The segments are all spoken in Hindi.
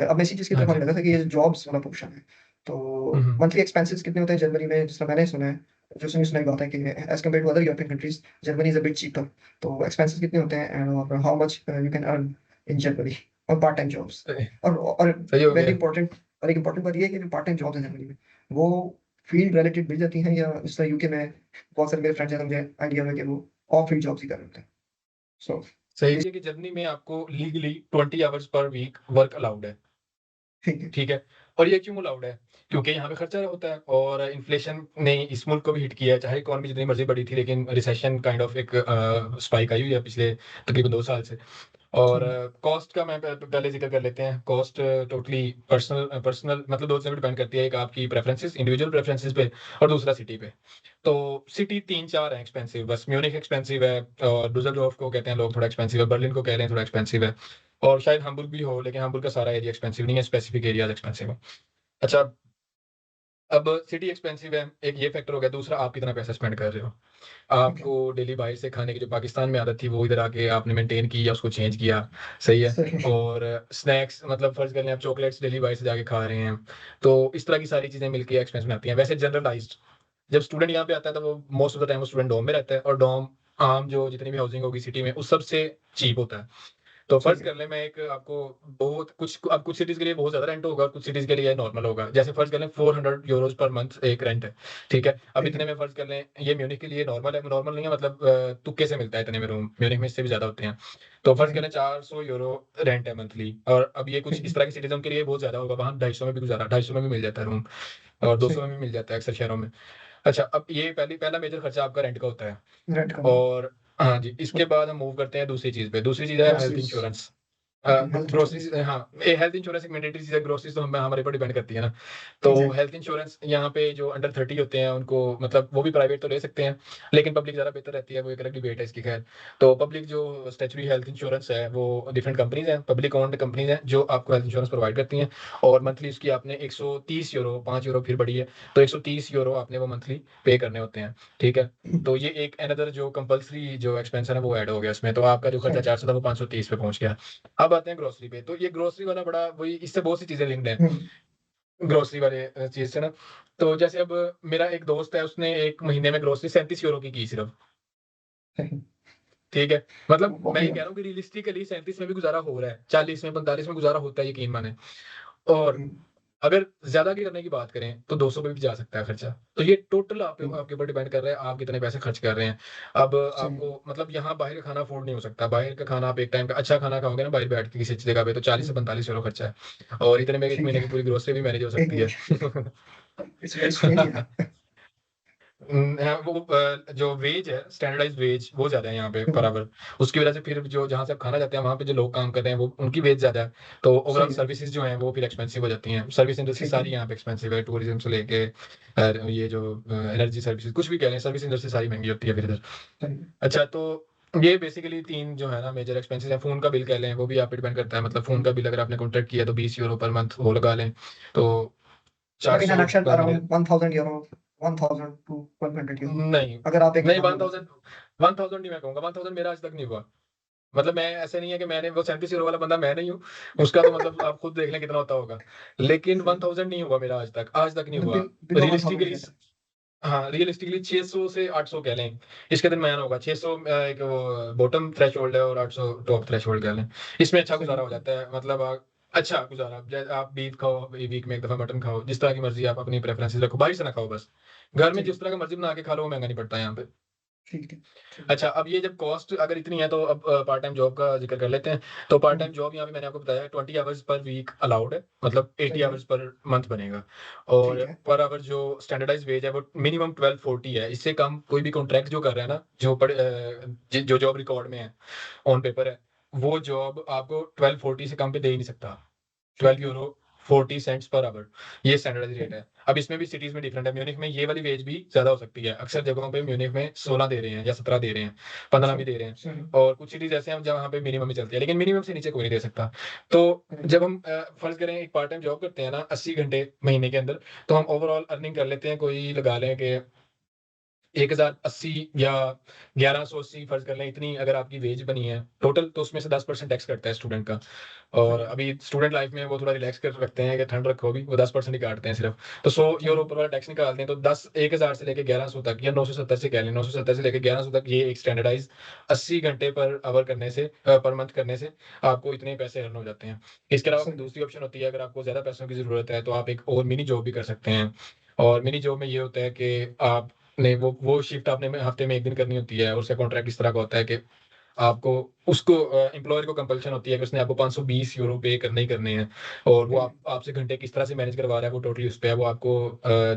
अब मैं इसी चीज़ की हाँ तरफ आने जी। लगा था कि ये जॉब्स वाला पोर्शन है। तो हुँ, हुँ। मंथली एक्सपेंसेस कितने होते हैं जनवरी में, जिस तरह मैंने सुना है, जो सुनी-सुनाई बात है कि as compared to other European countries, Germany is a bit cheaper. तो एक्सपेंसेस कितने होते हैं और how much you can earn in January और पार्ट टाइम जॉब्स। सही और सही हो वेरी गया। इंपॉर्टेंट और एक इंपॉर्टेंट बात ये है कि जो पार्ट टाइम जॉब्स हैं जनवरी में, वो फील्ड रिलेटेड मिल जाती हैं या जिस तरह यूके में बहुत सारे मेरे फ्रेंड्स हैं, तो मुझे आइडिया है कि वो ऑफ फील्ड जॉब्स ही कर रहे होते हैं। सो सही इस है कि जर्मनी में आपको legally 20 hours per week work allowed है। ठीक है। ठीक है? और ये क्यों अलाउड है? क्योंकि यहाँ पे खर्चा होता है और इन्फ्लेशन ने इस मुल्क को भी हिट किया है, चाहे इकॉनमी जितनी मर्ज़ी बढ़ी थी, लेकिन रिसेशन काइंड ऑफ एक स्पाइक आई हुई है पिछले तकरीबन 2 साल से। और जी, कॉस्ट का मैं पहले ज़िक्र कर लेते हैं। कॉस्ट टोटली पर्सनल मतलब 2 चीज़ों पे डिपेंड करती है, एक आपकी प्रेफ़रेंसेस, इंडिविजुअल प्रेफ़रेंसेस पे और दूसरा सिटी पे। तो सिटी 3-4 हैं एक्सपेंसिव, बस म्यूनिख एक्सपेंसिव है और डुसेल्डोर्फ को कहते हैं लोग थोड़ा एक्सपेंसिव है, बर्लिन को कह रहे हैं थोड़ा एक्सपेंसिव है और शायद हैम्बुर्ग भी हो, लेकिन हैम्बुर्ग का सारा एरिया एक्सपेंसिव नहीं है, स्पेसिफिक एरियाज़ एक्सपेंसिव है। अच्छा, अब सिटी एक्सपेंसिव है, एक ये फैक्टर हो गया, दूसरा आप कितना पैसा स्पेंड कर रहे हो। ओके, आपको डेली बाहर से खाने की जो पाकिस्तान में आदत थी, वो इधर आके आपने मेंटेन की या उसको चेंज किया, सही है। सही है। और स्नैक्स मतलब फ़र्ज़ कर लें आप चॉकलेट्स डेली बाहर से जाके खा रहे हैं, तो इस तरह की सारी चीज़ें मिलके एक्सपेंस में आती हैं। वैसे जनरलाइज़्ड जब स्टूडेंट यहाँ पे आता है, तो वो मोस्ट ऑफ द टाइम वो स्टूडेंट डॉर्म में रहता है और डॉर्म आम जो जितनी भी हाउसिंग होगी सिटी में, उस सबसे चीप होता है। तो सही फ़र्ज़ है। कर लें मैं एक आपको बहुत कुछ अब कुछ सिटीज़ के लिए बहुत ज़्यादा रेंट होगा और कुछ सिटीज़ के लिए नॉर्मल होगा। जैसे फ़र्ज़ कर लें 400 यूरोज़ पर मंथ एक रेंट है, ठीक है? अब ठीक इतने है। में फ़र्ज़ कर लें ये म्यूनिख के लिए नॉर्मल है, नॉर्मल नहीं है मतलब तुक्के से मिलता है इतने में रूम, म्यूनिख में इससे भी ज़्यादा होते हैं। तो फ़र्ज़ कर जी, लें 400 यूरो रेंट है मंथली और अब ये कुछ ठीक इस है। तरह की सिटीज़ उनके लिए बहुत ज़्यादा होगा, वहाँ 250 में भी गुज़ारा 250 में भी मिल जाता है रूम और 200 सही में भी मिल जाता है अक्सर शहरों में। अच्छा, अब ये पहला मेजर खर्चा आपका रेंट का होता है रेंट का होगा। और हाँ जी, इसके बाद हम मूव करते हैं दूसरी चीज़ पे। दूसरी चीज़ है health groceries. Insurance. Okay, health groceries insurance. हाँ, ये हेल्थ इंश्योरेंस एक मैंडेटरी चीज़ है, ग्रोसरीज़ तो हम हमारे ऊपर डिपेंड करती है ना। तो एग्ज़ैक्टली। हेल्थ इंश्योरेंस यहाँ पे जो अंडर 30 होते हैं उनको मतलब वो भी प्राइवेट तो ले सकते हैं, लेकिन पब्लिक ज़्यादा बेहतर रहती है, वो एक अलग डिबेट है इसकी खैर। तो पब्लिक जो स्टैट्यूटरी हेल्थ इंश्योरेंस है, वो डिफरेंट कंपनीज़ हैं, पब्लिक ओन्ड कंपनीज़ हैं, जो आपको हेल्थ इंश्योरेंस प्रोवाइड करती हैं और मंथली उसकी आपने 130 यूरो, 5 यूरो फिर बढ़ी है, तो 130 यूरो आपने वो मंथली पे करने होते हैं, ठीक है? तो ये एक अनदर जो कंपल्सरी जो एक्सपेंस है ना, वो ऐड हो गया इसमें, तो आपका जो खर्चा सही। 400 था, वो 530 पे पहुँच गया। अब आते हैं ग्रोसरी पे, तो ये ग्रोसरी वाला बड़ा वही इससे बहुत सी चीज़ें लिंक्ड हैं, हुँ, ग्रोसरी वाले चीज़ से ना। तो जैसे अब मेरा एक दोस्त है, उसने 1 महीने में ग्रोसरी 37 यूरो की सिर्फ़, सही। ठीक है? मतलब मैं ये ओके। कह रहा हूँ कि रियलिस्टिकली 37 में भी गुज़ारा हो रहा है, 40 में, 45 में गुज़ारा होता है, यकीन मानें। और हुँ, अगर ज़्यादा की करने की बात करें, तो 200 पे भी जा सकता है खर्चा। तो ये टोटल हुँ, आपके ऊपर डिपेंड कर रहा है, आप कितने पैसे खर्च कर रहे हैं। अब सही। आपको मतलब यहाँ बाहर का खाना अफ़ोर्ड नहीं हो सकता। बाहर का खाना आप एक टाइम का अच्छा खाना खाओगे ना बाहर बैठ के किसी अच्छी जगह पे, तो 40 से हुँ, 45 यूरो खर्चा है और इतने में 1 ठीक महीने है। की पूरी ग्रोसरी भी मैनेज हो 1 सकती है। महीने इट्स वेरी स्ट्रेंज यार। हाँ, वो जो वेज है, स्टैंडर्डाइज़्ड वेज वो ज़्यादा है यहाँ पे हुँ, पर आवर। उसकी वज़ह से फिर जो जहाँ से आप खाना चाहते हैं, वहाँ पे जो लोग काम कर रहे हैं, वो उनकी वेज ज़्यादा है। तो ओवरऑल सही है। सर्विसेज़ जो हैं, वो फिर एक्सपेंसिव हो जाती हैं। सर्विस इंडस्ट्री ठीक है। सारी यहाँ पे एक्सपेंसिव है, टूरिज़्म से लेके ये जो एनर्जी सर्विसेज़ कुछ भी कह लें, सर्विस इंडस्ट्री सारी महँगी होती है फिर इधर। सही है। अच्छा, तो ये बेसिकली 3 जो है ना मेजर एक्सपेंसेस हैं। फ़ोन का बिल कह लें, वो भी आप पे डिपेंड करता है। मतलब फ़ोन का बिल अगर आपने कॉन्ट्रैक्ट किया, तो 20 यूरो पर मंथ वो लगा लें, तो मतलब इन अ 400 नटशेल पर महीने। अराउंड 1000 यूरो, 1000 टू 1200 यूरो नहीं, अगर आप एक नहीं महीना लो। 1000 नहीं मैं कहूँगा, 1000 मेरा आज तक नहीं हुआ। मतलब मैं ऐसा नहीं है कि मैंने वो 37 यूरो वाला बंदा मैं नहीं हूँ, उसका तो मतलब आप खुद देख लें कितना होता होगा। लेकिन सही। 1000 नहीं हुआ मेरा आज तक नहीं मतलब हुआ। बिलो 1000 ही रियलिस्टिकली रहता है। हाँ, रियलिस्टिकली 600 से 800 कह लें, इसके दरमियान होगा। 600 एक वो बॉटम थ्रेशोल्ड है और 800 टॉप थ्रेशोल्ड कह लें। इसमें अच्छा सही गुज़ारा हो है। जाता है, मतलब अच्छा गुज़ारा जैसे आप बीफ खाओ, वीक में 1 दफ़ा मटन खाओ, जिस तरह की मर्ज़ी आप अपनी प्रेफ़रेंसेस रखो, बाहर से ना खाओ बस। घर में ठीक जिस तरह का मर्ज़ी बना के खा लो, वो महँगा नहीं पड़ता यहाँ पे। ठीक है। ठीक है। अच्छा, अब ये जब कॉस्ट अगर इतनी है, तो अब पार्ट टाइम जॉब का ज़िक्र कर लेते हैं। तो पार्ट हुँ, टाइम जॉब यहाँ पे मैंने आपको बताया 20 आवर्स पर वीक अलाउड है, मतलब 80 सही है। आवर्स पर मंथ बनेगा और ठीक है। पर आवर जो स्टैंडर्डाइज़्ड वेज है, वो मिनिमम 1240 है। इससे कम कोई भी कॉन्ट्रैक्ट जो कर रहा है ना, जो जॉब रिकॉर्ड में है, ऑन पेपर है, वो जॉब आपको 1240 से कम पे दे ही नहीं सकता। ठीक 12 है। यूरो 40 सेंट्स पर आवर, ये स्टैंडर्डाइज़्ड रेट सही। है। अब इसमें भी सिटीज़ में डिफरेंट है। म्यूनिख में ये वाली वेज भी ज़्यादा हो सकती है। अक्सर जगहों पे म्यूनिख में 16 दे रहे हैं या 17 दे रहे हैं, 15 भी सही। दे रहे हैं सही। और कुछ सिटीज़ ऐसे हैं जहाँ पे मिनिमम ही चलती है, लेकिन मिनिमम से नीचे कोई नहीं दे सकता। तो सही। जब हम फ़र्ज़ करें एक पार्ट टाइम जॉब करते हैं ना 80 घंटे महीने के अंदर, तो हम ओवरऑल अर्निंग कर लेते हैं, कोई लगा लें कि 1080 या 1180 फर्ज कर लें, इतनी अगर आपकी वेज बनी है टोटल, तो उसमें से 10% टैक्स कटता है स्टूडेंट का। और सही। अभी स्टूडेंट लाइफ में वो थोड़ा रिलैक्स कर रखते हैं कि ठंड रखो भी, वो 10% ही काटते हैं सिर्फ। तो 100 यूरो सही। ऊपर वाला टैक्स निकालते हैं, तो 10 1000 से लेके 1100 तक, या 970 से कह लें, 970 से लेके 1100 तक, ये एक स्टैंडर्डाइज 80 घंटे पर आवर करने से, पर मंथ करने से आपको इतने पैसे अर्न हो जाते हैं। इसके अलावा फिर सही। दूसरी ऑप्शन होती है, अगर आपको ज्यादा पैसों की जरूरत है तो आप एक और मिनी जॉब भी कर सकते हैं। और मिनी जॉब में ये होता है कि आप नहीं, वो शिफ्ट आपने में हफ्ते में 1 दिन करनी होती है, और उसका कॉन्ट्रैक्ट इस तरह का होता है कि आपको उसको एम्प्लॉयर को कंपल्शन होती है कि उसने आपको 520 यूरो पे करने ही करने हैं। और वो हम्म। आपसे घंटे किस तरह से मैनेज करवा रहा है वो टोटली उस पे है। वो आपको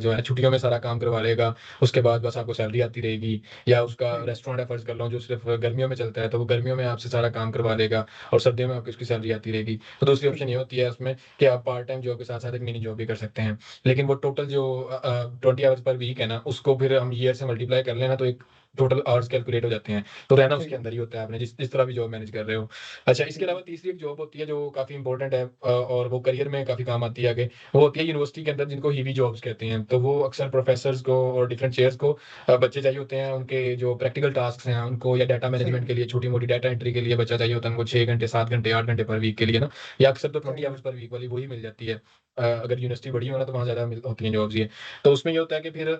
जो है छुट्टियों में सारा काम करवा लेगा, उसके बाद बस आपको सैलरी आती रहेगी। या उसका हम्म। रेस्टोरेंट है फर्ज कर लो जो सिर्फ गर्मियों में चलता है, तो वो गर्मियों में आपसे सारा काम करवा लेगा, और सर्दियों में आपकी उसकी सैलरी आती रहेगी। तो दूसरी ऑप्शन हम्म। ये होती है उसमें कि आप पार्ट टाइम जॉब के साथ साथ एक मिनी जॉब भी कर सकते हैं। लेकिन वो टोटल जो 20 आवर्स पर वीक है ना, उसको फिर हम ईयर से मल्टीप्लाई कर लेना, तो एक टोटल आवर्स कैलकुलेट हो जाते हैं। तो रहना सही उसके बात। अंदर ही होता है, आपने जिस जिस तरह भी जॉब मैनेज कर रहे हो। अच्छा, इसके अलावा हम्म। तीसरी एक जॉब होती है जो काफ़ी इंपॉर्टेंट है, और वो करियर में काफ़ी काम आती है आगे। वो होती है यूनिवर्सिटी के अंदर, जिनको हीवी जॉब्स कहते हैं। तो वो अक्सर प्रोफेसर्स को और डिफरेंट चेयर्स को बच्चे चाहिए होते हैं, उनके जो प्रैक्टिकल टास्क हैं उनको, या डाटा मैनेजमेंट सही। के लिए, छोटी मोटी डाटा एंट्री के लिए बच्चा चाहिए होता है उनको, 6 घंटे 7 घंटे 8 घंटे पर वीक के लिए ना। या अक्सर तो ट्वेंटी सही। आवर्स पर वीक वाली वही मिल जाती है। अगर यूनिवर्सिटी बड़ी हो ना, तो वहाँ ज़्यादा होती हैं जॉब्स ये। तो उसमें ये होता है कि फिर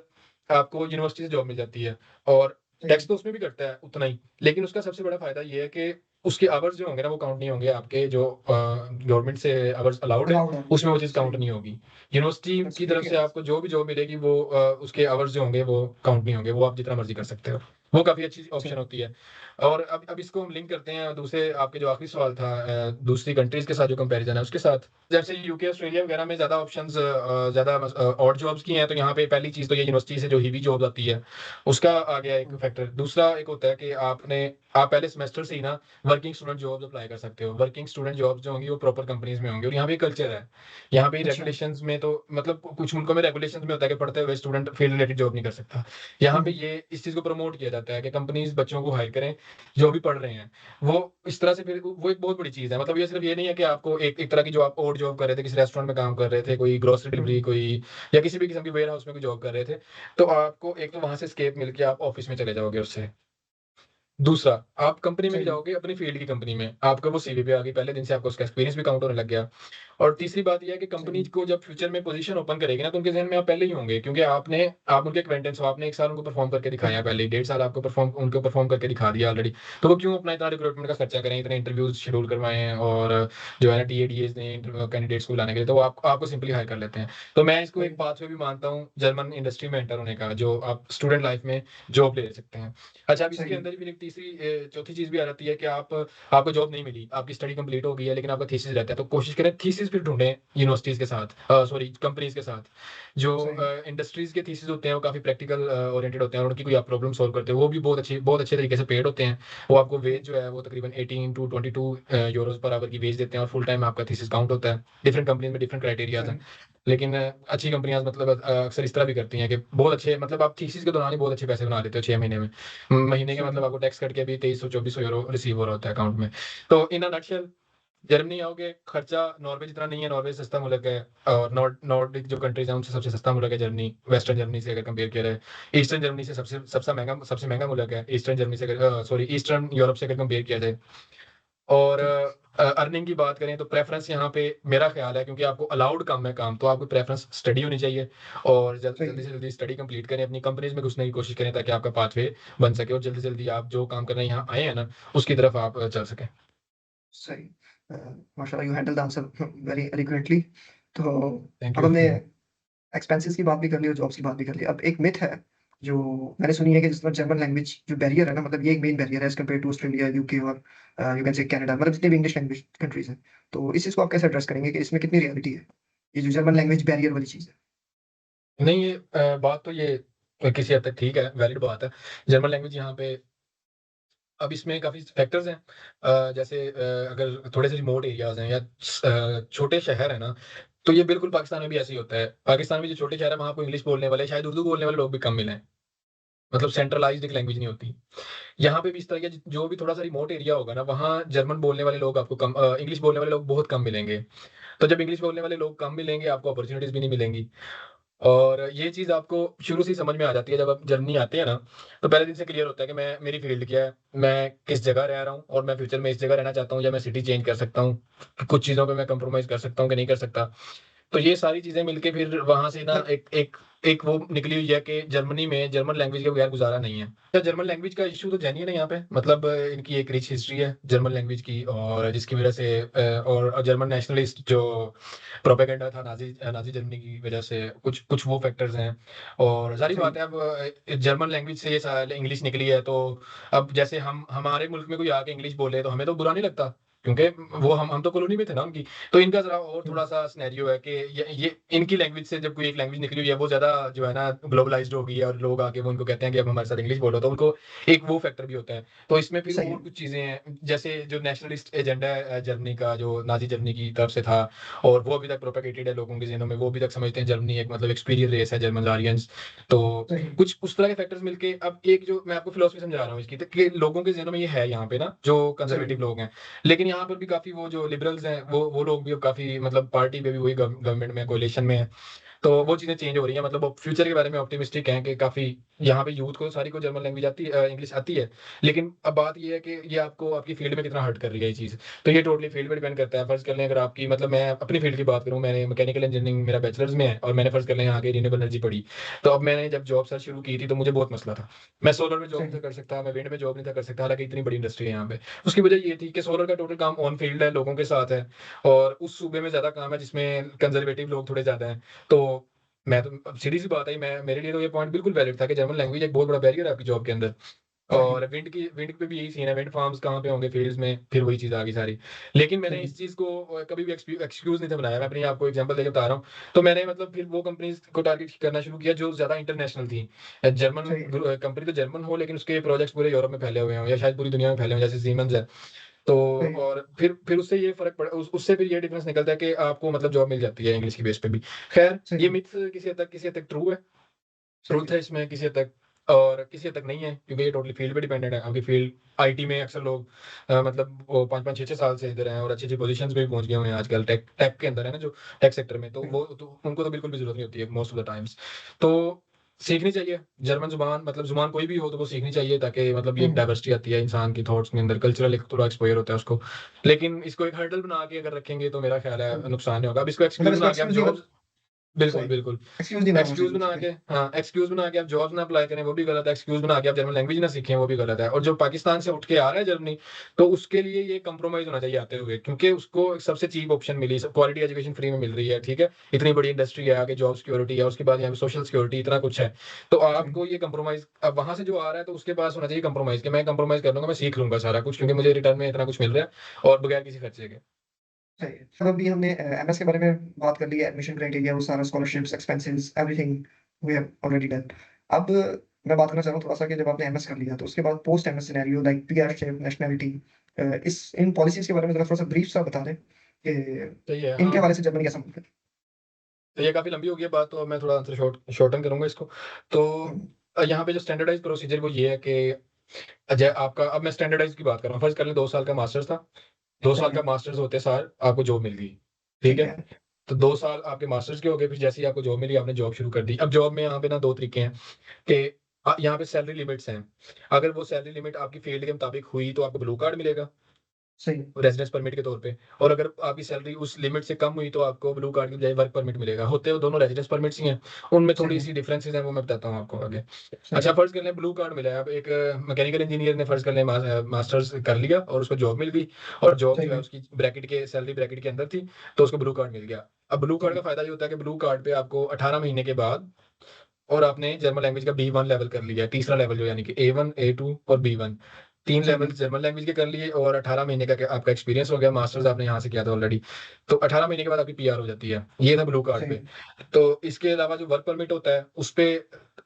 आपको यूनिवर्सिटी से जॉब मिल जाती है, और टैक्स सही। तो उसमें भी कटता है उतना ही। लेकिन उसका सबसे बड़ा फायदा ये है कि उसके आवर्स जो होंगे ना, वो काउंट नहीं होंगे आपके जो गवर्नमेंट से आवर्स अलाउड है, अलाउड है। उसमें वो चीज़ काउंट सही। नहीं होगी। यूनिवर्सिटी दैट्स की तरफ रियली से नाइस। आपको जो भी जॉब मिलेगी, वो उसके आवर्स जो होंगे वो काउंट नहीं होंगे, वो आप जितना मर्जी कर सकते हो। वो काफ़ी अच्छी ऑप्शन सही। होती है। और अब इसको हम लिंक करते हैं दूसरे, आपके जो आखिरी सवाल था, दूसरी कंट्रीज के साथ जो कंपैरिजन है उसके साथ। जैसे यूके ऑस्ट्रेलिया वगैरह में ज़्यादा ऑप्शंस, ज़्यादा ऑड जॉब्स की हैं, तो यहाँ पे पहली चीज़ तो ये यूनिवर्सिटी से जो हीवी जॉब आती है उसका आ गया एक हम्म। फैक्टर। दूसरा एक होता है कि आप पहले सेमेस्टर से ही ना वर्किंग स्टूडेंट जॉब्स अप्लाई कर सकते हो। वर्किंग स्टूडेंट जॉब्स जो होंगी वो प्रॉपर कंपनीज में होंगी, और यहाँ पे कल्चर है। यहाँ पे अच्छा। रेगुलेशंस में तो मतलब कुछ मुल्कों में रेगुलेशंस में होता है कि पढ़ते हुए स्टूडेंट फील्ड रिलेटेड जॉब नहीं कर सकता। यहाँ पे हम्म। ये इस चीज़ को प्रमोट किया जाता है कि कंपनीज बच्चों को हायर करें जो भी पढ़ रहे हैं। वो इस तरह से, फिर वो एक बहुत बड़ी चीज़ है। मतलब ये सिर्फ ये नहीं है कि आपको एक तरह की जो आप और जॉब कर रहे थे, किसी रेस्टोरेंट में काम कर रहे थे, कोई ग्रोसरी डिलीवरी, हम्म। कोई या किसी भी किस्म की वेयर हाउस में कोई जॉब कर रहे थे, तो आपको एक तो वहां से स्केप मिल के आप ऑफिस में चले जाओगे उससे। दूसरा, आप कंपनी में भी सही। जाओगे, अपनी फील्ड की कंपनी में, आपका वो सीवी पे आ गई, पहले दिन से आपको उसका एक्सपीरियंस भी काउंट होने लग गया। और तीसरी बात ये है कि कंपनी सही। को जब फ्यूचर में पोजीशन ओपन करेगी ना, तो उनके ज़हन में आप पहले ही होंगे, क्योंकि आप उनके एक्वेंटेंस हो, आपने 1 साल उनको परफॉर्म करके दिखाया, पहले ही 1.5 साल आपको परफॉर्म करके दिखा दिया ऑलरेडी। तो वो क्यों अपना इतना रिक्रूटमेंट का खर्चा करें, इतने इंटरव्यूज शेड्यूल करवाएं, और जो है ना टीए डीएस दें कैंडिडेट्स को लाने के लिए, तो वो आपको सिंपली हायर कर लेते हैं। तो मैं इसको एक सही। पाथवे भी मानता हूँ जर्मन इंडस्ट्री में एंटर होने का, जो आप स्टूडेंट लाइफ में जॉब ले सकते हैं। अच्छा, अब इसके सही। अंदर भी एक तीसरी चौथी चीज़ भी आ जाती है कि आपको जॉब नहीं मिली, आपकी स्टडी कंप्लीट हो गई है, लेकिन आपका थीसिस रहता है, तो कोशिश करें थीसिस फिर ढूंढें यूनिवर्सिटीज़ के साथ, सॉरी कंपनीज़ के साथ। जो सही। इंडस्ट्रीज़ के थीसिस होते हैं वो काफ़ी प्रैक्टिकल ओरिएंटेड होते हैं, और उनकी कोई आप प्रॉब्लम सॉल्व करते हो वो भी बहुत अच्छे तरीके से पेड होते हैं। वो आपको वेज जो है वो तकरीबन 18 टू 22 यूरोज़ पर आवर की वेज देते हैं, और फुल टाइम आपका थीसिस काउंट होता है। डिफरेंट कंपनीज़ में डिफरेंट क्राइटेरियाज़ हैं। सही। लेकिन अच्छी कंपनियां मतलब अक्सर इस तरह भी करती हैं कि बहुत अच्छे, मतलब आप थीसिस के दौरान ही बहुत अच्छे पैसे बना लेते हो 6 महीने में। महीने के मतलब सही। आपको टैक्स कट के भी 2300 2400 यूरो रिसीव हो रहा होता है अकाउंट में। तो इन अ नटशेल, जर्मनी आओगे, खर्चा नॉर्वे जितना नहीं है, नॉर्वे सस्ता मुल्क है। और नॉर्डिक जो कंट्रीज हैं उनसे सबसे सस्ता मुल्क है जर्मनी, वेस्टर्न जर्मनी से अगर कंपेयर किया जाए। ईस्टर्न जर्मनी से सबसे महंगा मुल्क है, ईस्टर्न जर्मनी से अगर सॉरी ईस्टर्न यूरोप से अगर कंपेयर किया जाए। और अर्निंग की बात करें तो प्रेफरेंस यहाँ पे मेरा ख्याल है, क्योंकि आपको अलाउड कम है काम, तो आपकी प्रेफरेंस स्टडी होनी चाहिए। और जल्दी सही। से जल्दी स्टडी कंप्लीट करें, अपनी कंपनीज में घुसने की कोशिश करें, ताकि आपका पाथवे बन सके, और जल्दी से जल्दी आप जो काम करने यहाँ आए हैं ना, उसकी तरफ आप चल सकें। सही। माशाल्लाह you handle the answer very eloquently. तो थैंक अब यू। हमने एक्सपेंसेस की बात भी कर ली और जॉब्स की बात भी कर ली। अब एक मिथ है जो मैंने सुनी है कि जिस तरह जर्मन लैंग्वेज जो बैरियर है ना, मतलब ये एक मेन बैरियर है as compare to Australia, UK और यू कैन से कनाडा, मतलब जितने भी इंग्लिश लैंग्वेज कंट्रीज़ हैं। तो इस चीज़ को आप कैसे एड्रेस करेंगे कि इसमें कितनी रियलिटी है? ये जो जर्मन लैंग्वेज बैरियर वाली चीज़ है। नहीं, ये बात तो ये किसी हद तक ठीक है, वैलिड बात है। जर्मन लैंग्वेज यहाँ पे, अब इसमें काफ़ी फैक्टर्स हैं। जैसे अगर थोड़े से रिमोट एरियाज़ हैं, या छोटे शहर हैं ना, तो ये बिल्कुल पाकिस्तान में भी ऐसे ही होता है। पाकिस्तान में जो छोटे शहर हैं, वहाँ आपको इंग्लिश बोलने वाले, शायद उर्दू बोलने वाले लोग भी कम मिलें। मतलब सेंट्रलाइज़्ड एक लैंग्वेज नहीं होती। यहाँ पे भी इस तरह का जो भी थोड़ा-सा रिमोट एरिया होगा ना, वहाँ जर्मन बोलने वाले लोग आपको इंग्लिश बोलने वाले लोग बहुत कम मिलेंगे। तो जब इंग्लिश बोलने वाले लोग कम मिलेंगे, आपको अपॉर्च्युनिटीज़ भी नहीं मिलेंगी। और ये चीज़ आपको शुरू से ही समझ में आ जाती है जब आप जर्मनी आते हैं ना, तो पहले दिन से क्लियर होता है कि मैं मेरी फ़ील्ड क्या है, मैं किस जगह रह रहा हूँ और मैं फ्यूचर में इस जगह रहना चाहता हूँ या मैं सिटी चेंज कर सकता हूँ। कुछ चीज़ों पे मैं कॉम्प्रोमाइज़ कर सकता हूँ कि नहीं कर सकता। तो ये सारी चीज़ें मिलके फिर वहाँ से ना सर एक एक एक वो निकली हुई है कि जर्मनी में जर्मन लैंग्वेज के बगैर गुज़ारा नहीं है। तो जर्मन लैंग्वेज का इश्यू तो जेन्युइन है यहाँ पे, मतलब इनकी एक रिच हिस्ट्री है जर्मन लैंग्वेज की, और जिसकी वज़ह से और जर्मन नेशनलिस्ट जो प्रोपेगेंडा था नाज़ी जर्मनी की वज़ह से कुछ कुछ वो फैक्टर्स हैं। और ज़ाहिर सही बात है, अब जर्मन लैंग्वेज से ये इंग्लिश निकली है, तो अब जैसे हम हमारे मुल्क में कोई आके इंग्लिश बोले तो हमें तो बुरा नहीं लगता, क्योंकि वो हम तो कॉलोनी में थे ना उनकी। तो इनका ज़रा और हम्म, थोड़ा-सा सिनेरियो है कि ये इनकी लैंग्वेज से जब कोई एक लैंग्वेज निकली हुई है, वो ज़्यादा जो है ना ग्लोबलाइज़्ड हो गई है और लोग आके वो उनको कहते हैं कि अब हमारे साथ इंग्लिश बोलो, तो उनको एक वो फैक्टर भी होता है। तो इसमें फिर सही और है। कुछ चीज़ें हैं, जैसे जो नेशनलिस्ट एजेंडा है जर्मनी का, जो नाज़ी जर्मनी की तरफ से था, और वो अभी तक प्रोपेगेटेड है लोगों के ज़हनों में, वो अभी तक समझते हैं जर्मनी एक मतलब एक सुपीरियर रेस है, जर्मन-आरियंस। तो सही कुछ उस तरह के फैक्टर्स मिलके अब एक जो मैं आपको फिलॉसफी समझा रहा हूँ इसकी, तो कि लोगों के ज़हनों में ये है यहाँ पे ना, जो सही कंज़र्वेटिव लोग हैं। लेकिन यहाँ पर भी काफ़ी वो जो लिबरल्स हैं, वो लोग भी अब काफ़ी मतलब पार्टी में भी वही गवर्नमेंट में कोalition में है। तो वो चीज़ें चेंज हो रही हैं, मतलब वो फ्यूचर के बारे में ऑप्टिमिस्टिक हैं कि काफ़ी यहाँ पे यूथ को सारी को जर्मन लैंग्वेज आती है, इंग्लिश आती है। लेकिन अब बात ये है कि ये आपको आपकी फील्ड में कितना हर्ट कर रही है ये चीज़। तो ये टोटली फील्ड पे डिपेंड करता है। फ़र्ज़ कर लें अगर आपकी मतलब मैं अपनी फील्ड की बात करूँ, मैंने मैकेनिकल इंजीनियरिंग मेरा बैचलर्स में है और मैंने फ़र्ज़ कर लें यहाँ के रिन्यूएबल एनर्जी पढ़ी। तो अब मैंने जब जॉब सर्च शुरू की थी तो मुझे बहुत मसला था। मैं सोलर में जॉब नहीं था सही कर सकता, मैं विंड में जॉब नहीं था कर सकता, हालाँकि इतनी बड़ी इंडस्ट्री है यहाँ पे। उसकी वजह ये थी कि सोलर का टोटल काम ऑन फील्ड है, लोगों के साथ है, और उस सूबे में ज़्यादा काम है जिसमें कंज़र्वेटिव लोग थोड़े ज़्यादा हैं। तो मैं तो अब सीधी-सी बात है, मैं मेरे लिए तो ये पॉइंट बिल्कुल वैलिड था कि जर्मन लैंग्वेज एक बहुत बड़ा बैरियर है आपकी जॉब के अंदर। सही और विंड पे भी यही सीन है, विंड फार्म्स कहाँ पे होंगे फील्ड्स में, फिर वही चीज़ आ गई सारी। लेकिन मैंने सही इस चीज़ को कभी भी एक्सक्यूज़ नहीं था बनाया, मैं अपनी आपको एग्ज़ाम्पल देके बता रहा हूँ। तो मैंने मतलब फिर वो कंपनीज़ को टारगेट करना शुरू किया जो ज़्यादा इंटरनेशनल थी। जर्मन सही है। कंपनी तो जर्मन हो, लेकिन उसके प्रोजेक्ट्स पूरे यूरोप में फैले हुए हों या शायद पूरी दुनिया में फैले हों, जैसे सीमेंस है। तो सही है। और फिर उससे ये फ़र्क पड़ा, उससे फिर ये डिफरेंस निकलता है कि आपको मतलब जॉब मिल जाती है इंग्लिश की बेस पे भी। ख़ैर सही ये है। मिथ किसी हद तक ट्रू है, सही ट्रुथ है। है इसमें किसी हद तक, और किसी हद तक नहीं है, क्योंकि ये टोटली फील्ड पे डिपेंडेंट है। आपकी फील्ड आईटी में अक्सर लोग मतलब वो 5-5 6-6 साल से इधर हैं और अच्छी-अच्छी पोज़ीशंस पे भी पहुँच गए हुए हैं आजकल, टेक टेक के अंदर है ना, जो टेक सेक्टर में, तो सही वो तो उनको तो बिल्कुल भी ज़रूरत नहीं होती है मोस्ट ऑफ द टाइम्स। तो सीखनी चाहिए जर्मन ज़ुबान, मतलब ज़ुबान कोई भी हो तो वो सीखनी चाहिए, ताकि मतलब ये एक हम्म, डाइवर्सिटी आती है इंसान की थॉट्स में अंदर, कल्चरल एक थोड़ा एक्सपोज़र होता है उसको। लेकिन इसको एक हर्डल बना के अगर रखेंगे तो मेरा ख़्याल है हम्म। नुकसान नहीं होगा। अब इसको मतलब एक्सक्यूज़ इसको बना के आप एक्सक्यूज नहीं जॉब्स, बिल्कुल, सही बिल्कुल। एक्सक्यूज नहीं बनाना एक्सक्यूज़ चाहिए बना के, बेसिकली। हाँ, एक्सक्यूज़ बना के आप जॉब्स ना अप्लाई करें वो भी गलत है, एक्सक्यूज़ बना के आप जर्मन लैंग्वेज ना सीखें वो भी गलत है। और जो पाकिस्तान से उठ के आ रहा है जर्मनी, तो उसके लिए ये कंप्रोमाइज़ होना चाहिए आते हुए, क्योंकि उसको सबसे चीप ऑप्शन मिली, सब क्वालिटी एजुकेशन फ्री में मिल रही है, ठीक है? इतनी बड़ी इंडस्ट्री है, आगे जॉब सिक्योरिटी है, उसके बाद यहाँ पे सोशल सिक्योरिटी इतना कुछ है। तो सही आपको ये कंप्रोमाइज़ अब वहाँ से जो आ रहा है तो उसके पास होना चाहिए कंप्रोमाइज़, कि मैं कंप्रोमाइज़ कर लूँगा, मैं सीख लूँगा सारा कुछ, क्योंकि मुझे रिटर्न में इतना कुछ मिल रहा है और बगैर किसी खर्चे के। सही है। तो अभी हमने एमएस के बारे में बात कर ली है, एडमिशन क्राइटेरिया, वो सारा scholarships, expenses, everything we have already done. अब मैं बात करना चाह रहा हूँ थोड़ा-सा कि जब आपने एमएस कर लिया, तो उसके बाद post MS scenario like PRship, nationality, इस इन पॉलिसीज़ के बारे में ज़रा थोड़ा-सा ब्रीफ सा बता दें कि सही है, इनके हाँ। हवाले से जर्मनी कैसा मुल्क है? तो ये काफ़ी लंबी हो गई है बात, तो अब मैं थोड़ा आंसर शॉर्टन करूँगा इसको। तो हुँ, यहाँ पे जो स्टैंडर्डाइज़्ड प्रोसीजर वो ये है कि जय आपका, अब मैं स्टैंडर्डाइज़ की बात कर रहा हूँ। फ़र्ज़ कर लें 2 साल का मास्टर्स था, 2 साल सही का है, मास्टर्स होते सार आपको जॉब मिल गई, ठीक ठीक है? है, तो 2 साल आपके मास्टर्स के हो गए, फिर जैसे ही आपको जॉब मिली, आपने जॉब शुरू कर दी। अब जॉब में यहाँ पे ना 2 तरीके हैं कि यहाँ पे सैलरी लिमिट्स हैं। अगर वो सैलरी लिमिट आपकी फ़ील्ड के मुताबिक हुई, तो आपको ब्लू कार्ड मिलेगा। सही है, रेज़िडेंस परमिट के तौर पे, और अगर आपकी सैलरी उस लिमिट से कम हुई तो आपको ब्लू कार्ड की बजाय वर्क परमिट मिलेगा। होते वो दोनों रेज़िडेंस परमिट्स ही हैं, उनमें सही है, थोड़ी-सी डिफरेंसेस हैं, वो मैं बताता हूँ आपको आगे। सही अच्छा है, फ़र्ज़ कर लें ब्लू कार्ड मिला है, अब एक मैकेनिकल इंजीनियर ने फ़र्ज़ कर लें मास्टर्स कर लिया और उसको जॉब मिल गई, और जॉब सही जो है है, उसकी ब्रैकेट के सैलरी ब्रैकेट के अंदर थी, तो उसको ब्लू कार्ड मिल गया। अब ब्लू कार्ड सही का है, फ़ायदा ये होता है कि ब्लू कार्ड पे आपको 18 महीने के बाद, और आपने जर्मन लैंग्वेज का B1 लेवल कर लिया है, तीसरा लेवल जो यानी कि A1, A2 और B1, 3 सही है, लेवल्स जर्मन लैंग्वेज के कर लिए, और 18 महीने का आपका एक्सपीरियंस हो गया, मास्टर्स आपने यहाँ से किया था ऑलरेडी। तो 18 महीने के बाद आपकी पीआर हो जाती है। ये था ब्लू कार्ड सही पे। है, तो इसके अलावा जो वर्क परमिट होता है, उसपे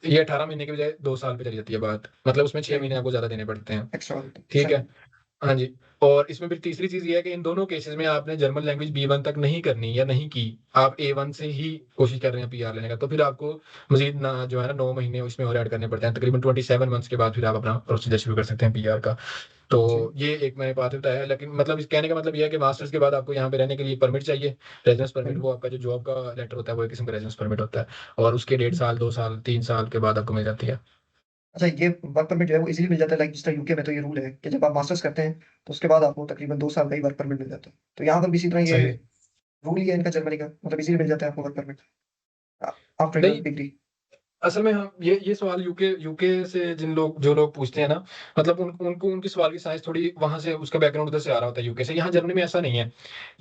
ये 18 महीने के बजाय 2 साल पे चली जाती है बात। मतलब उसमें 6 सही महीने है, आपको ज़्यादा देने पड़ते हैं। एक्स्ट्रा होता है, ठीक सही है? है, हाँ जी, और इसमें फिर तीसरी चीज़ ये है कि इन दोनों केसेज़ में आपने जर्मन लैंग्वेज B1 तक नहीं करनी या नहीं की, आप A1 से ही कोशिश कर रहे हैं पीआर लेने का, तो फिर आपको मज़ीद ना जो है ना 9 महीने इसमें और ऐड करने पड़ते हैं। तकरीबन 27 मंथ्स के बाद फिर आप अपना प्रोसीजर शुरू कर सकते हैं पीआर का। तो जी, ये एक मैंने बात बताया है, लेकिन मतलब इस कहने का मतलब ये है कि मास्टर्स के बाद आपको यहाँ पे रहने के लिए परमिट चाहिए, रेजिडेंस परमिट। सही। वो आपका जो जॉब का लेटर होता है वो एक किस्म का रेजिडेंस परमिट होता है, और उसके 1.5 साल 2 साल 3 साल के बाद आपको मिल जाती है। अच्छा, ये वर्क परमिट जो है वो इजीली मिल जाता है, लाइक जिस तरह यूके में तो ये रूल है कि जब आप मास्टर्स करते हैं तो उसके बाद आपको तकरीबन 2 साल का ही वर्क परमिट मिल जाता है। तो यहाँ पर भी इसी तरह ये सही। रूल ही है इनका जर्मनी का, मतलब इजीली मिल जाता है आपको वर्क परमिट आफ्टर योर नहीं, डिग्री। असल में हम ये सवाल यूके यूके से जो लोग पूछते हैं ना, मतलब उनको उनकी सवाल की साइज थोड़ी वहां से, उसका बैकग्राउंड उधर से आ रहा होता है यूके से। यहाँ जर्मनी में ऐसा नहीं है।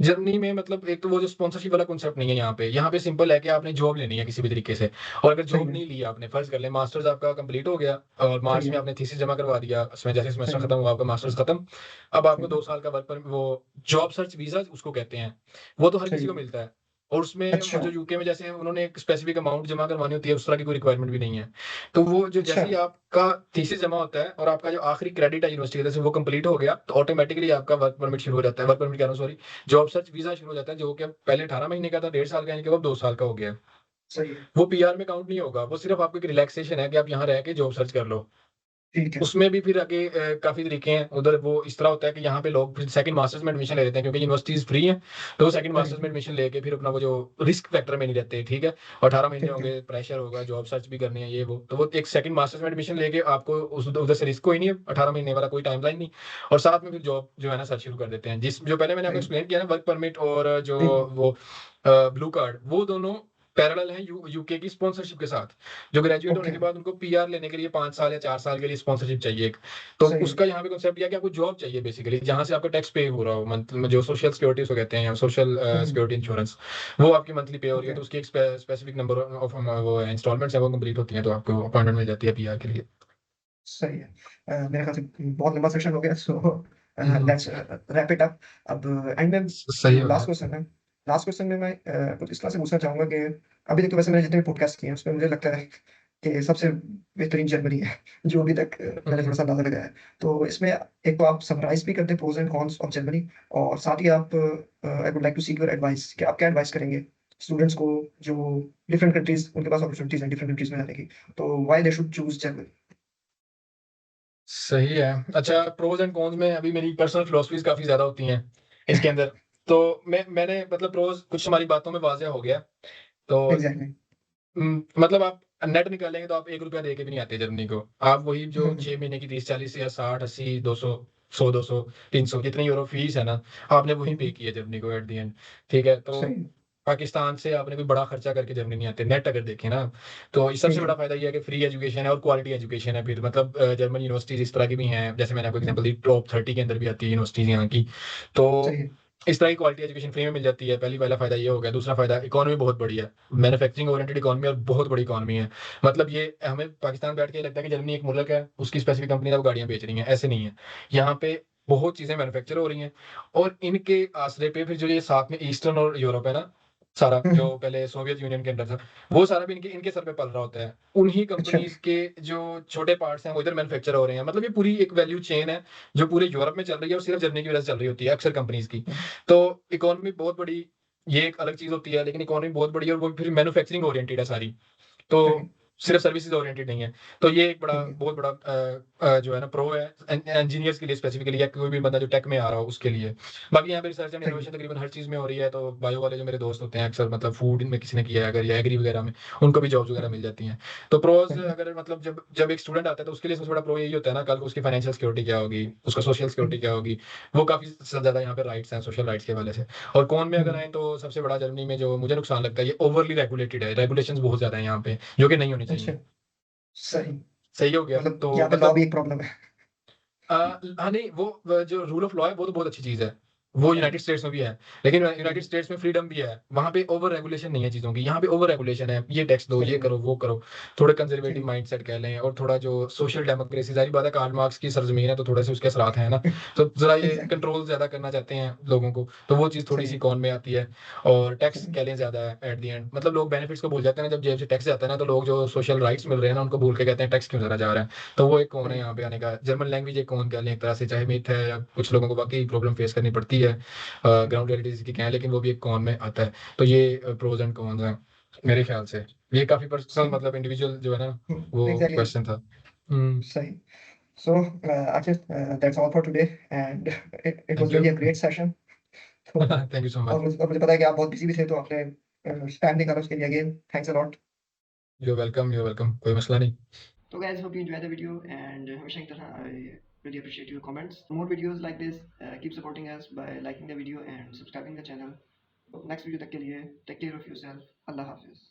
जर्मनी में मतलब एक तो वो जो स्पॉन्सरशिप वाला कॉन्सेप्ट नहीं है यहाँ पे सिंपल है कि आपने जॉब लेनी है किसी भी तरीके से। और अगर सही जॉब है। नहीं ली आपने, फर्ज कर ले मास्टर्स आपका कंप्लीट हो गया और सही मार्च में है। आपने थीसिस जमा करवा दिया, उसमें जैसे सही सेमेस्टर है। खत्म हुआ आपका मास्टर्स खत्म। अब सही आपको है। 2 साल का वर्क पर वो जॉब सर्च वीजा उसको कहते हैं, वो तो हर सही किसी को है। मिलता है। और उसमें अच्छा। जो यूके में जैसे उन्होंने एक स्पेसिफिक अमाउंट जमा करवानी होती है, उस तरह की कोई रिक्वायरमेंट भी नहीं है। तो वो जो अच्छा। जैसे ही आपका थीसिस जमा होता है और आपका जो आखिरी क्रेडिट है यूनिवर्सिटी का, जैसे वो कंप्लीट हो गया, तो ऑटोमेटिकली आपका वर्क परमिट शुरू हो जाता है, वर्क परमिट कह रहा हूँ सॉरी, जॉब सर्च वीजा शुरू हो जाता है, जो कि पहले 18 महीने का था, 1.5 साल का, यानी कि वो 2 साल का हो गया है। सही है। वो पीआर में काउंट नहीं होगा, वो सिर्फ आपको एक रिलैक्सेशन है कि आप यहाँ रह के जॉब सर्च कर लो। ठीक है। उसमें भी फिर आगे काफी तरीके हैं उधर। वो इस तरह होता है कि यहाँ पे लोग फिर सेकंड मास्टर्स में एडमिशन ले लेते हैं क्योंकि यूनिवर्सिटीज फ्री हैं। तो वो सेकंड सही मास्टर्स में है। एडमिशन लेके फिर अपना वो जो रिस्क फैक्टर में नहीं रहते, ठीक है। और 18 महीने ठीक है। होंगे, प्रेशर होगा, जॉब सर्च भी करनी है, ये वो, तो वो एक सेकंड मास्टर्स में एडमिशन लेके आपको उस उधर से रिस्क कोई नहीं है, 18 महीने वाला कोई टाइमलाइन नहीं। और साथ में फिर जॉब जो है ना सर्च शुरू कर देते हैं, जिस जो पहले मैंने आपको सही। एक्सप्लेन किया ना, वर्क परमिट और जो ठीक है। वो ब्लू कार्ड, वो दोनों पैरेलल है यूके की स्पॉन्सरशिप के साथ। जो ग्रेजुएट होने ओके। के बाद उनको पीआर लेने के लिए 5 साल या 4 साल के लिए स्पॉन्सरशिप चाहिए। तो सही है। उसका यहाँ पे कॉन्सेप्ट यह है कि आपको जॉब चाहिए बेसिकली, जहां से आपका टैक्स पे हो रहा हो मंथ में, जो सोशल सिक्योरिटी उसको कहते हैं, या सोशल हम्म। सिक्योरिटी इंश्योरेंस, वो आपकी मंथली पे हो रही है। ओके। तो उसकी एक स्पेसिफिक नंबर ऑफ वो इंस्टॉलमेंट्स है, वो कंप्लीट होती है, तो आपको अपॉइंटमेंट मिल जाती है पीआर के लिए। सही है। मेरे ख्याल से बहुत लंबा सेशन हो गया, सो हम्म, लेट्स रैप इट अप। अब एंड में सही जो हो लास्ट गया। क्वेश्चन है, लास्ट क्वेश्चन में मैं कुछ इस तरह से पूछना चाहूंगा कि अभी तक तो वैसे मैंने जितने भी पॉडकास्ट किए हैं उसमें मुझे लगता है कि सबसे बेहतरीन जर्मनी है जो अभी तक मैंने थोड़ा सा अंदाजा लगाया है। तो इसमें एक तो आप समराइज भी कर दें pros and cons of Germany, और साथ ही आप I would like to seek your advice कि आप क्या एडवाइस करेंगे स्टूडेंट्स को जो डिफरेंट कंट्रीज, उनके पास अपॉर्चुनिटीज हैं डिफरेंट कंट्रीज में जाने की, तो why they should choose Germany. सही है। अच्छा, प्रोज एंड कॉन्स में अभी मेरी पर्सनल फिलोसफीज काफी ज्यादा होती हैं इसके अंदर। तो मैंने मतलब प्रोज कुछ हमारी बातों में वाजह हो गया। तो एग्जैक्टली। मतलब आप नेट निकालेंगे तो आप 1 रुपया दे के भी नहीं आते जर्मनी को। आप वही जो 6 महीने की 30 40 या 60 80 200 100 200 300 जितनी यूरो फीस है ना, आपने वही पे की है जर्मनी को एट द एंड। ठीक है, तो सही। पाकिस्तान से आपने कोई बड़ा खर्चा करके जर्मनी नहीं आते, नेट अगर देखें ना। तो इस सबसे ठीक बड़ा है। फायदा ये है कि फ्री एजुकेशन है और क्वालिटी एजुकेशन है। फिर मतलब जर्मन यूनिवर्सिटीज इस तरह की भी हैं, जैसे मैंने आपको एग्जांपल दी, टॉप 30 के अंदर भी आती है यूनिवर्सिटीज यहाँ की। तो सही है। इस तरह की क्वालिटी एजुकेशन फ्री में मिल जाती है, पहला फायदा ये हो गया। दूसरा फायदा, इकोनॉमी बहुत बड़ी है, मैन्युफैक्चरिंग ओरिएंटेड इकोनॉमी और बहुत बड़ी इकोनॉमी है। मतलब ये हमें पाकिस्तान बैठ के लगता है कि जर्मनी एक मुल्क है, उसकी स्पेसिफिक कंपनी है, वो गाड़ियां बेच रही हैं, ऐसे नहीं है। यहाँ पे बहुत चीजें मैन्युफैक्चर हो रही हैं। और इनके आसरे पे फिर जो ये साथ में ईस्टर्न और यूरोप है ना, सारा जो हम्म। पहले सोवियत यूनियन के अंदर था, वो सारा भी इनके इनके सर पे पल रहा होता है। उन्हीं अच्छा। कंपनीज के जो छोटे पार्ट्स हैं वो इधर मैन्युफैक्चर हो रहे हैं। मतलब ये पूरी एक वैल्यू चेन है जो पूरे यूरोप में चल रही है और सिर्फ जर्मनी की वजह से चल रही होती है अक्सर कंपनीज की। तो इकोनॉमी बहुत बड़ी, ये एक अलग चीज होती है, लेकिन इकोनॉमी बहुत बड़ी है और वो फिर मैन्युफैक्चरिंग ओरिएंटेड है सारी। तो सही। सिर्फ सर्विसेज ओरिएंटेड नहीं है। तो ये एक बड़ा ठीक है। बहुत बड़ा जो है ना प्रो है इंजीनियर्स के लिए स्पेसिफिकली, या कोई भी बंदा जो टेक में आ रहा हो उसके लिए। बाकी यहाँ पे रिसर्च एंड सही है। इनोवेशन तकरीबन हर चीज में हो रही है। तो बायो वाले जो मेरे दोस्त होते हैं अक्सर, मतलब फूड में किसी ने किया है अगर, या एग्री वगैरह में, उनको भी जॉब्स वगैरह मिल जाती हैं। तो प्रोज सही है। अगर मतलब जब जब एक स्टूडेंट आता है तो उसके लिए सबसे बड़ा प्रो यही होता है ना, कल को उसकी फाइनेंशियल सिक्योरिटी क्या होगी, उसका सोशल सिक्योरिटी हम्म। क्या होगी। वो काफी ज्यादा यहाँ पे राइट्स हैं सोशल राइट्स के हवाले से। और कौन में अगर हम्म। आए तो सबसे बड़ा जर्मनी में जो मुझे नुकसान लगता है, ये ओवरली रेगुलेटेड है, रेगुलेशंस बहुत ज्यादा है यहाँ पे, जो कि नहीं होनी अच्छा। चाहिए। सही। सही हो गया मतलब तो यहाँ पे लॉ मतलब भी एक प्रॉब्लम है। हाँ नहीं, वो जो रूल ऑफ लॉ है वो तो बहुत अच्छी चीज है, वो सही। यूनाइटेड स्टेट्स में भी है। लेकिन यूनाइटेड हम्म। स्टेट्स में फ्रीडम भी है, वहां पे ओवर रेगुलेशन नहीं है चीजों की। यहाँ पे ओवर रेगुलेशन है, ये टैक्स दो, सही ये है। करो, वो करो। थोड़े कंजर्वेटिव ठीक माइंडसेट कह लें, और थोड़ा जो सोशल डेमोक्रेसी, सारी बात है, कार्ल मार्क्स की सरजमीन है तो थोड़े से उसके असरात हैं ना। है। तो जरा ये एग्जैक्टली। कंट्रोल ज्यादा करना चाहते हैं लोगों को, तो वो चीज थोड़ी सही सी है। कौन में आती है। और टैक्स सही। कह लें ज्यादा है एट द एंड, मतलब लोग बेनिफिट्स को भूल जाते हैं ना, जब जेब से टैक्स जाता है ना, तो लोग जो सोशल राइट्स मिल रहे हैं ना उनको भूल के कहते हैं टैक्स क्यों ज्यादा जा रहा है। तो वो एक कौन है सही। यहाँ पे आने का। जर्मन लैंग्वेज एक कौन कह लें एक तरह से, चाहे मिथ है या कुछ लोगों को वाकई प्रॉब्लम फेस करनी पड़ती है, ग्राउंड रियलिटी जिसकी कहें, लेकिन वो भी एक कौन में आता है। तो ये प्रोज एंड कॉन्स हैं मेरे ख्याल से। ये काफी पर्सनल, सही। मतलब इंडिविजुअल जो है ना, वो एग्जैक्टली। क्वेश्चन था। हम्म। सही। So, Achit, that's all for today, and it was thank you really a great session. तो थैंक यू सो मच और मुझे पता है कि आप बहुत बिजी भी थे, तो आपने टाइम निकाला उसके लिए again thanks a lot. You welcome कोई मसला नहीं So guys, hope you enjoyed the video, and हमेशा की तरह I really appreciate your comments. For more videos like this, keep supporting us by liking the video and subscribing the channel. So next video तक के लिए take care of yourself. Allah Hafiz.